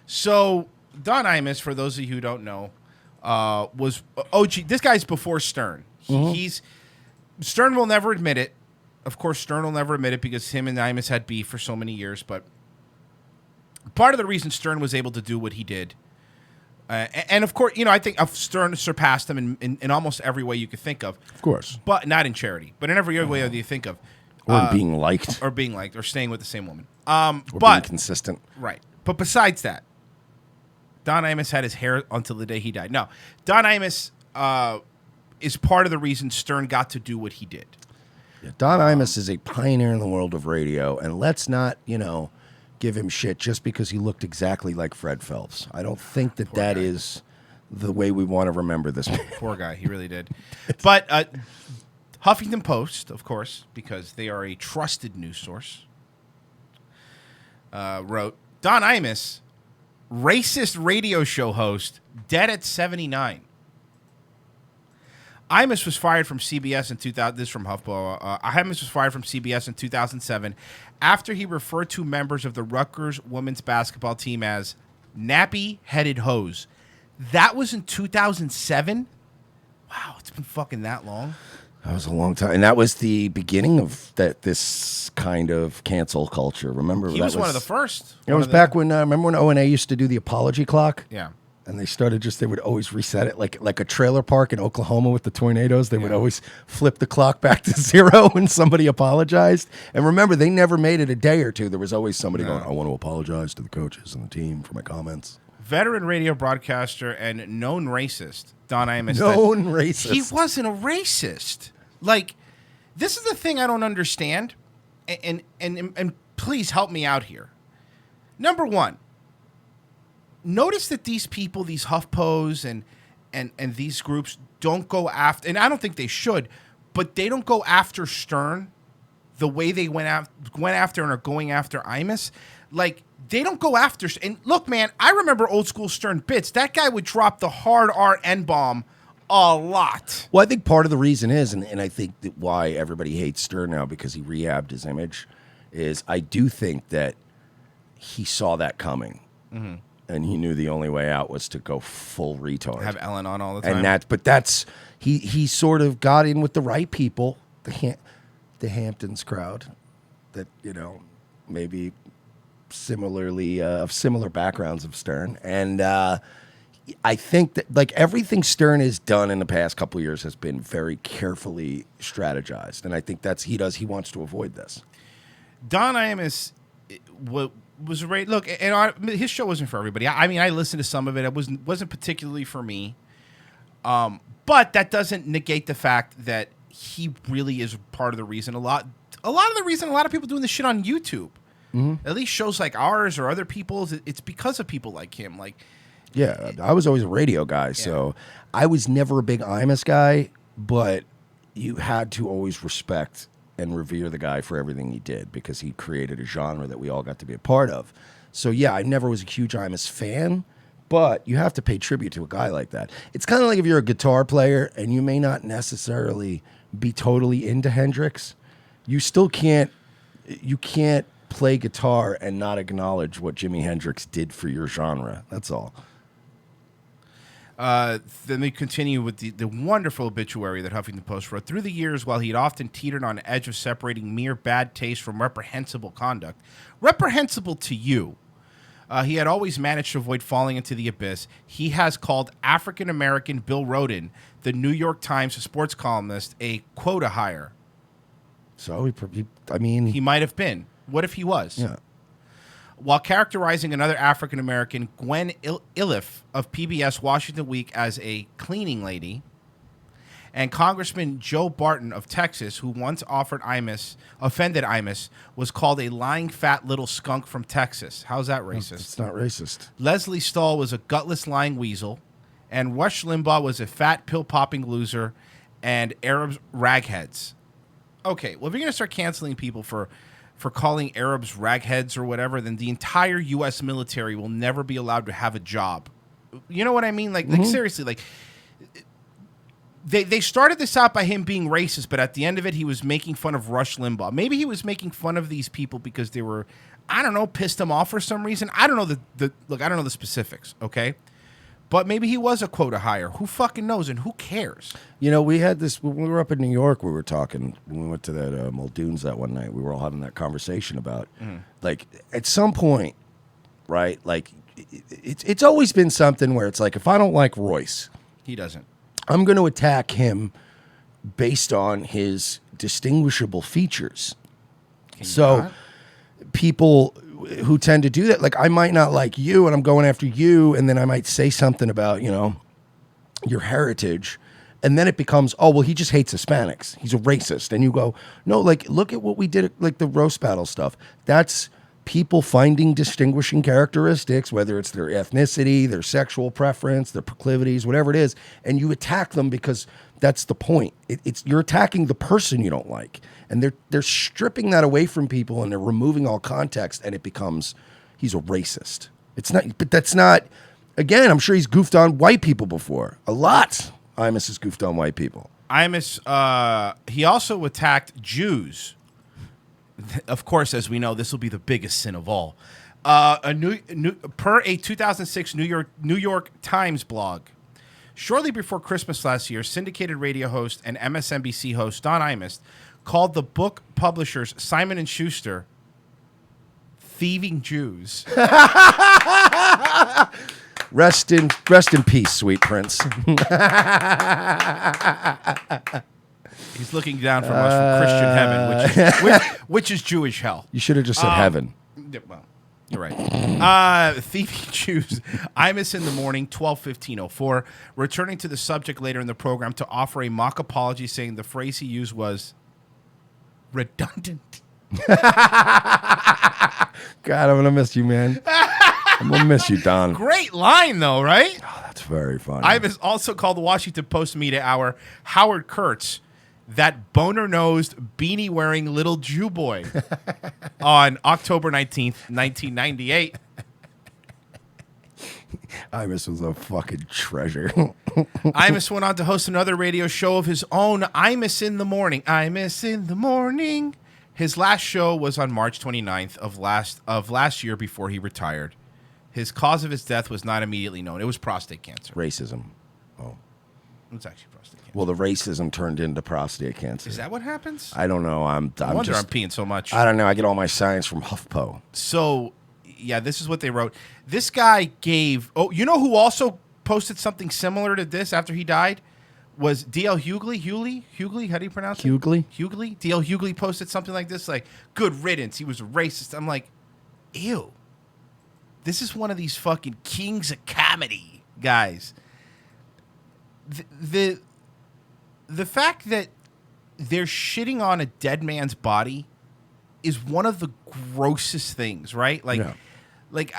So Don Imus, for those of you who don't know, was OG. This guy's before Stern. He's Stern will never admit it. Of course, Stern will never admit it because him and Imus had beef for so many years. But part of the reason Stern was able to do what he did, and of course, I think Stern surpassed him in almost every way you could think of. Of course. But not in charity, but in every other way that you think of. Or being liked. Or being liked, or staying with the same woman. Or being consistent. Right. But besides that, Don Imus had his hair until the day he died. No, Don Imus is part of the reason Stern got to do what he did. Yeah, Don Imus is a pioneer in the world of radio, and let's not, give him shit just because he looked exactly like Fred Phelps. I don't think that is the way we want to remember this man. Poor guy, he really did. But Huffington Post, of course, because they are a trusted news source, wrote, Don Imus, racist radio show host, dead at 79. Imus was fired from CBS in 2000. This is from HuffPo. Imus was fired from CBS in 2007 after he referred to members of the Rutgers women's basketball team as nappy-headed hoes. That was in 2007? Wow, it's been fucking that long. That was a long time. And that was the beginning of this kind of cancel culture. Remember? He was one of the first. It was back when, remember when O&A used to do the apology clock? Yeah. And they would always reset it like a trailer park in Oklahoma with the tornadoes. They would always flip the clock back to 0 when somebody apologized. And remember, they never made it a day or two. There was always somebody going, I want to apologize to the coaches and the team for my comments. Veteran radio broadcaster and known racist, Don Imus. Known racist. He wasn't a racist. Like, this is the thing I don't understand. And please help me out here. Number one, notice that these people, these HuffPos and these groups don't go after, and I don't think they should, but they don't go after Stern the way they went after and are going after Imus. Like, they don't go after, and look, man, I remember old school Stern bits. That guy would drop the hard R N-bomb a lot. Well, I think part of the reason is, and I think that why everybody hates Stern now because he rehabbed his image, is I do think that he saw that coming. Mm-hmm. And he knew the only way out was to go full retard. Have Ellen on all the time. And he sort of got in with the right people, the Hamptons crowd, that maybe similarly of similar backgrounds of Stern. And I think that like everything Stern has done in the past couple of years has been very carefully strategized, and I think he wants to avoid this. Don Imus was great. Look, his show wasn't for everybody. I mean, I listened to some of it. It wasn't particularly for me. But that doesn't negate the fact that he really is part of the reason. A lot of the reason a lot of people doing this shit on YouTube, at least shows like ours or other people's, it's because of people like him. Like, yeah, I was always a radio guy, so I was never a big Imus guy, but you had to always respect and revere the guy for everything he did because he created a genre that we all got to be a part of. So, yeah, I never was a huge Imus fan, but you have to pay tribute to a guy like that. It's kind of like if you're a guitar player and you may not necessarily be totally into Hendrix, you still can't play guitar and not acknowledge what Jimi Hendrix did for your genre. That's all. Then we continue with the wonderful obituary that Huffington Post wrote. Through the years, while he had often teetered on the edge of separating mere bad taste from reprehensible conduct, reprehensible to you, he had always managed to avoid falling into the abyss. He has called African-American Bill Rhoden, the New York Times sports columnist, a quota hire. So, he might have been. What if he was? Yeah. While characterizing another African-American, Gwen Iliff of PBS Washington Week, as a cleaning lady, and Congressman Joe Barton of Texas, who once offended Imus, was called a lying fat little skunk from Texas. How's that racist? It's not racist. Leslie Stahl was a gutless lying weasel, and Rush Limbaugh was a fat pill-popping loser, and Arabs ragheads. Okay, well, if you're going to start canceling people for calling Arabs ragheads or whatever, then the entire U.S. military will never be allowed to have a job. You know what I mean? Like seriously, like they started this out by him being racist, but at the end of it, he was making fun of Rush Limbaugh. Maybe he was making fun of these people because they were I don't know, pissed him off for some reason. I don't know look, I don't know the specifics, okay? But maybe he was a quota hire. Who fucking knows, and who cares? You know, we had this when we were up in New York. We were talking when we went to that Muldoon's that one night. We were all having that conversation about, like, at some point, right? Like, it's always been something where it's like, if I don't like Royce, He doesn't. I'm going to attack him based on his distinguishable features. So people who tend to do that, like, I might not like you and I'm going after you, and then I might say something about, you know, your heritage, and then it becomes, oh, well, he just hates Hispanics, he's a racist. And you go, no, like, look at what we did, like the roast battle stuff. That's people finding distinguishing characteristics, whether it's their ethnicity, their sexual preference, their proclivities, whatever it is, and you attack them because that's the point. It's you're attacking the person you don't like, and they're stripping that away from people, and they're removing all context, and it becomes, he's a racist. It's not, but that's not. Again, I'm sure he's goofed on white people before a lot. Imus has goofed on white people. Imus, he also attacked Jews. Of course, as we know, this will be the biggest sin of all. Per a 2006 New York Times blog, shortly before Christmas last year, syndicated radio host and MSNBC host Don Imus called the book publishers Simon & Schuster thieving Jews. Rest in peace, sweet prince. He's looking down from us from Christian heaven, which is Jewish hell. You should have just said heaven. Well, you're right. Thieving Jews. Imus in the morning, 12/15/04. Returning to the subject later in the program to offer a mock apology, saying the phrase he used was redundant. God, I'm gonna miss you, man. I'm gonna miss you, Don. Great line, though, right? Oh, that's very funny. Imus also called the Washington Post media hour Howard Kurtz that boner-nosed, beanie-wearing little Jew boy on October 19th, 1998. Imus was a fucking treasure. Imus went on to host another radio show of his own, Imus in the Morning. Imus in the Morning. His last show was on March 29th of last year before he retired. His cause of his death was not immediately known. It was prostate cancer. Racism. Oh. It's actually prostate cancer. Well, the racism turned into prostate cancer. Is that what happens? I don't know. I wonder I'm peeing so much. I don't know. I get all my science from HuffPo. So, yeah, this is what they wrote. This guy gave... Oh, you know who also posted something similar to this after he died? Was D.L. Hughley? Hughley? How do you pronounce it? Hughley? D.L. Hughley posted something like this, like, good riddance. He was a racist. I'm like, ew. This is one of these fucking kings of comedy guys. The fact that they're shitting on a dead man's body is one of the grossest things, right? Like,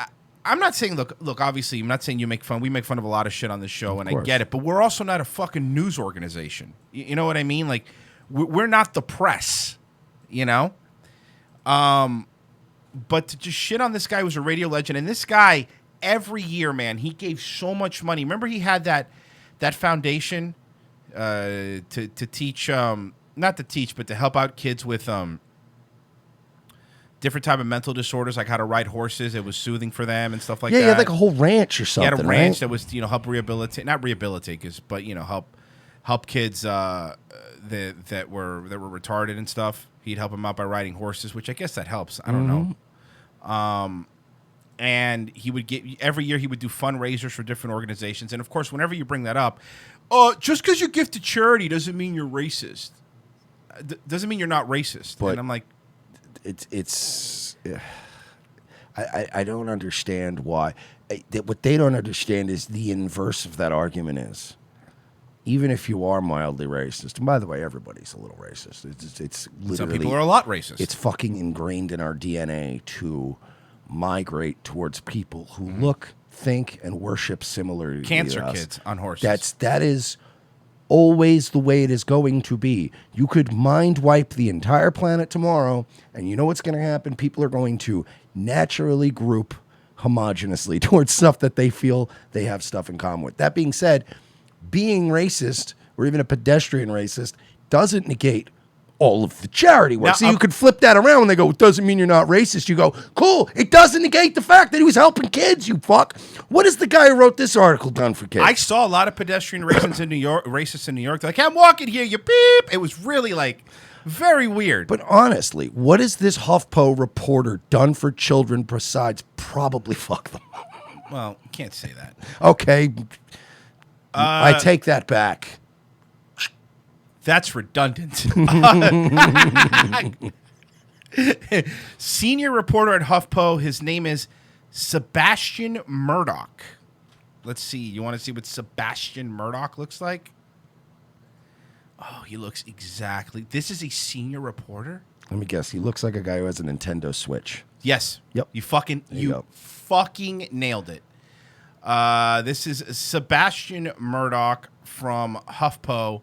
I'm not saying, look, obviously, I'm not saying you make fun. We make fun of a lot of shit on this show, and I get it. But we're also not a fucking news organization. You know what I mean? Like, we're not the press, you know? But to just shit on this guy who's a radio legend, and this guy, every year, man, he gave so much money. Remember he had that foundation to teach, not to teach, but to help out kids with different type of mental disorders, like how to ride horses. It was soothing for them and stuff like that. Yeah, he had like a whole ranch or something. He had a ranch that was, help rehabilitate, not rehabilitate, but help kids that were retarded and stuff. He'd help them out by riding horses, which I guess that helps. I don't know. And he would every year he would do fundraisers for different organizations. And of course, whenever you bring that up, just because you give to charity doesn't mean you're racist. Doesn't mean you're not racist. But and I'm like, I don't understand why. What they don't understand is the inverse of that argument is, even if you are mildly racist, and by the way, everybody's a little racist. It's literally, some people are a lot racist. It's fucking ingrained in our DNA to migrate towards people who look, think, and worship similar to cancer us. Kids on horses. That is always the way it is going to be. You could mind wipe the entire planet tomorrow, and you know what's going to happen? People are going to naturally group homogeneously towards stuff that they feel they have stuff in common with. That being said, being racist, or even a pedestrian racist, doesn't negate all of the charity work. Now, So you could flip that around when they go, it doesn't mean you're not racist. You go, cool, it doesn't negate the fact that he was helping kids, you fuck. What has the guy who wrote this article done for kids? I saw a lot of pedestrian racists in New York. They're like, I'm walking here, you beep. It was really like very weird. But honestly, what has this HuffPo reporter done for children besides probably fuck them? Well, you can't say that. Okay. I take that back. That's redundant. Senior reporter at HuffPo. His name is Sebastian Murdoch. Let's see. You want to see what Sebastian Murdoch looks like? Oh, he looks exactly. This is a senior reporter? Let me guess. He looks like a guy who has a Nintendo Switch. Yes. Yep. You fucking nailed it. This is Sebastian Murdoch from HuffPo.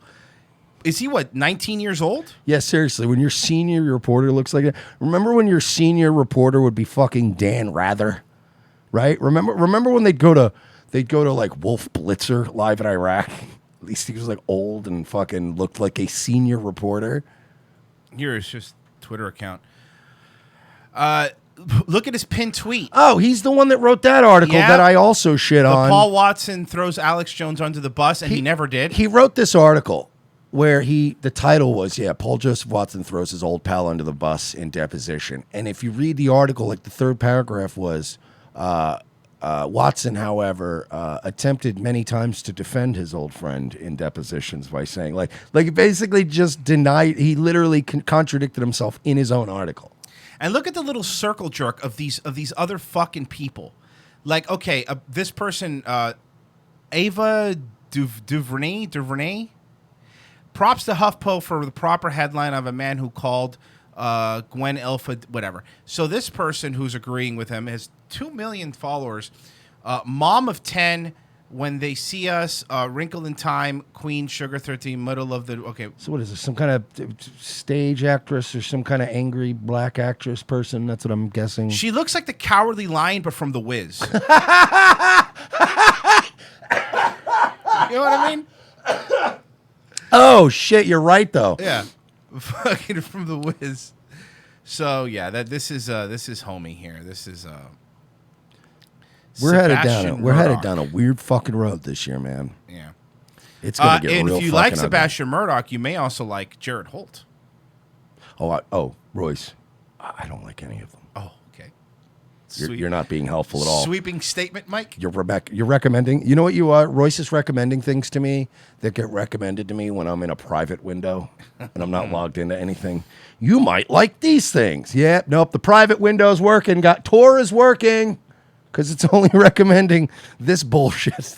Is he, 19 years old? Yeah, seriously. When your senior reporter looks like that. Remember when your senior reporter would be fucking Dan Rather? Right? Remember when they'd go to like Wolf Blitzer live in Iraq? At least he was like old and fucking looked like a senior reporter. Here is just Twitter account. Look at his pinned tweet. Oh, he's the one that wrote that article that I also shit on. Paul Watson throws Alex Jones under the bus, and he never did. He wrote this article where the title was, Paul Joseph Watson throws his old pal under the bus in deposition. And if you read the article, like the third paragraph was, Watson, however, attempted many times to defend his old friend in depositions by saying, like basically just denied, he literally contradicted himself in his own article. And look at the little circle jerk of these other fucking people. Like, okay, this person, Ava DuVernay. Props to HuffPo for the proper headline of a man who called Gwen Ilfa, whatever. So this person who's agreeing with him has 2 million followers. Mom of 10, when they see us, Wrinkled in Time, Queen, Sugar 13, middle of the, okay. So what is this, some kind of stage actress or some kind of angry black actress person? That's what I'm guessing. She looks like the Cowardly Lion, but from The Wiz. You know what I mean? Oh, shit, you're right, though. Yeah. Fucking from The Wiz. So, yeah, this is homie here. This is We're headed down a weird fucking road this year, man. Yeah. It's going to get and real if you fucking like ugly. Sebastian Murdoch, you may also like Jared Holt. Royce. I don't like any of them. Oh, okay. You're not being helpful at all. Sweeping statement, Mike. You're recommending. You know what you are? Royce is recommending things to me that get recommended to me when I'm in a private window and I'm not logged into anything. You might like these things. Yeah, nope. The private window's working. Tor is working because it's only recommending this bullshit.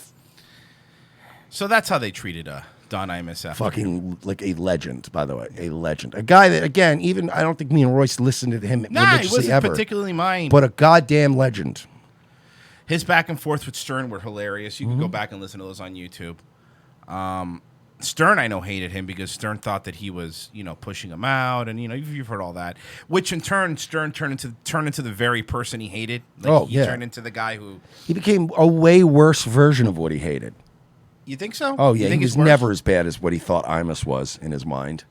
So that's how they treated Don Imus. Fucking like a legend, by the way, a legend. A guy that, again, even I don't think me and Royce listened to him Nah, he religiously wasn't ever, particularly mine. but a goddamn legend. His back and forth with Stern were hilarious. You can go back and listen to those on YouTube. Stern, I know, hated him because Stern thought that he was, pushing him out, and you've heard all that. Which in turn, Stern turned into the very person he hated. He turned into the guy who He became a way worse version of what he hated. You think so? Oh, You yeah, think he he's was worse? never as bad as what he thought Imus was in his mind.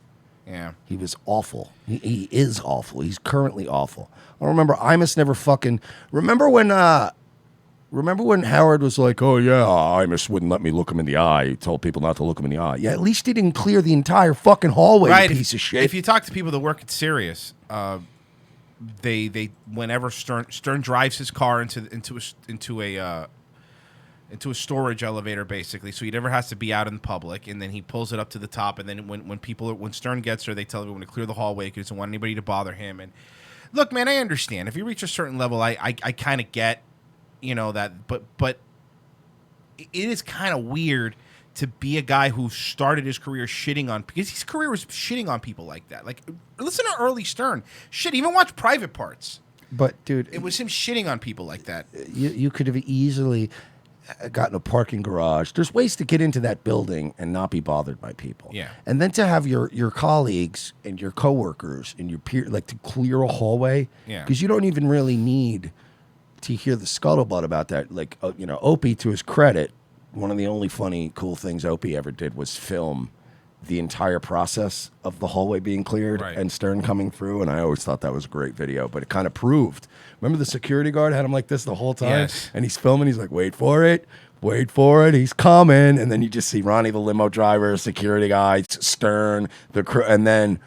Yeah. He was awful. He is awful. He's currently awful. I remember Imus never fucking... Remember when Howard was like, oh, yeah, Imus wouldn't let me look him in the eye. He told people not to look him in the eye. Yeah, at least he didn't clear the entire fucking hallway, Right. you piece of shit. If you talk to people that work at Sirius, they whenever Stern drives his car into a storage elevator, basically, so he never has to be out in the public, and then he pulls it up to the top, and then when Stern gets there, they tell everyone to clear the hallway because he doesn't want anybody to bother him. And look, man, I understand if you reach a certain level, I kind of get, that, but it is kind of weird to be a guy who started his career because his career was shitting on people like that. Like, listen to early Stern. Shit, even watch Private Parts. But, dude... It was him shitting on people like that. You could have easily gotten a parking garage. There's ways to get into that building and not be bothered by people. Yeah. And then to have your colleagues and your coworkers and your peers, like, to clear a hallway. Yeah. Because you don't even really need to hear the scuttlebutt about that. Like, Opie, to his credit, one of the only funny, cool things Opie ever did was film the entire process of the hallway being cleared Right. and Stern coming through, and I always thought that was a great video. But it kind of proved. Remember the security guard had him like this the whole time, Yes. and he's filming. He's like, "Wait for it, he's coming," and then you just see Ronnie the limo driver, security guy, Stern, the crew, and then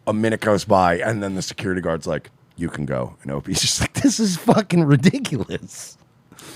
a minute goes by, and then the security guard's like, "You can go," and Opie's just like, "This is fucking ridiculous."